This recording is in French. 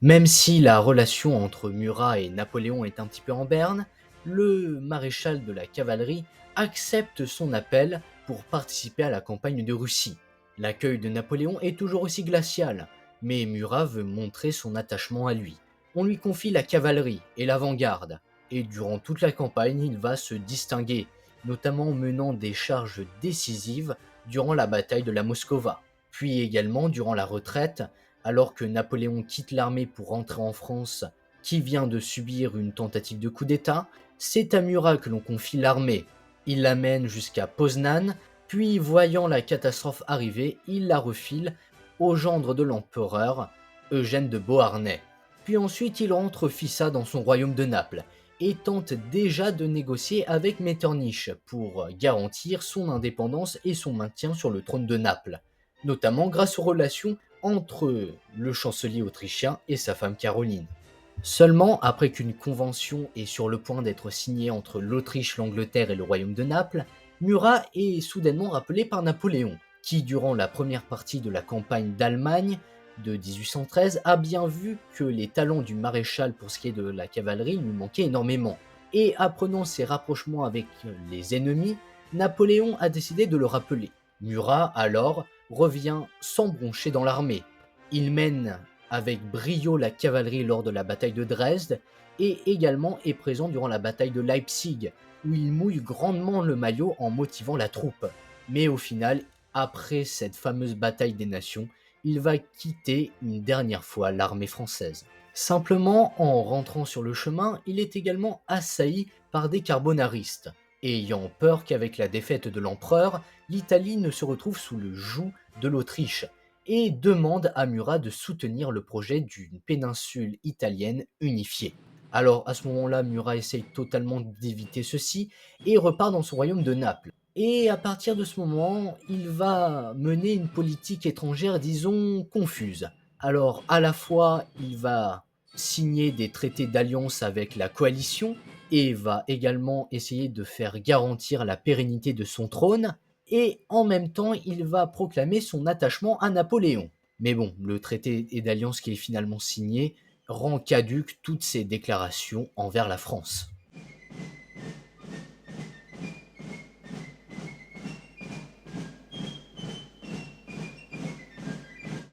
Même si la relation entre Murat et Napoléon est un petit peu en berne, le maréchal de la cavalerie accepte son appel pour participer à la campagne de Russie. L'accueil de Napoléon est toujours aussi glacial, mais Murat veut montrer son attachement à lui. On lui confie la cavalerie et l'avant-garde, et durant toute la campagne, il va se distinguer, notamment en menant des charges décisives durant la bataille de la Moskova, puis également durant la retraite alors que Napoléon quitte l'armée pour rentrer en France, qui vient de subir une tentative de coup d'État, c'est à Murat que l'on confie l'armée. Il l'amène jusqu'à Poznan, puis voyant la catastrophe arriver, il la refile au gendre de l'empereur, Eugène de Beauharnais. Puis ensuite il rentre Fissa dans son royaume de Naples et tente déjà de négocier avec Metternich pour garantir son indépendance et son maintien sur le trône de Naples, notamment grâce aux relations entre le chancelier autrichien et sa femme Caroline. Seulement, après qu'une convention est sur le point d'être signée entre l'Autriche, l'Angleterre et le royaume de Naples, Murat est soudainement rappelé par Napoléon, qui, durant la première partie de la campagne d'Allemagne de 1813, a bien vu que les talents du maréchal pour ce qui est de la cavalerie lui manquaient énormément. Et apprenant ses rapprochements avec les ennemis, Napoléon a décidé de le rappeler. Murat, alors, revient sans broncher dans l'armée. Il mène avec brio la cavalerie lors de la bataille de Dresde et également est présent durant la bataille de Leipzig, où il mouille grandement le maillot en motivant la troupe. Mais au final, après cette fameuse bataille des nations, il va quitter une dernière fois l'armée française. Simplement, en rentrant sur le chemin, il est également assailli par des carbonaristes, ayant peur qu'avec la défaite de l'empereur, l'Italie ne se retrouve sous le joug de l'Autriche, et demande à Murat de soutenir le projet d'une péninsule italienne unifiée. Alors à ce moment-là, Murat essaye totalement d'éviter ceci et repart dans son royaume de Naples. Et à partir de ce moment, il va mener une politique étrangère, disons, confuse. Alors à la fois, il va signer des traités d'alliance avec la coalition et va également essayer de faire garantir la pérennité de son trône, et en même temps, il va proclamer son attachement à Napoléon. Mais bon, le traité d'alliance qui est finalement signé rend caduque toutes ses déclarations envers la France.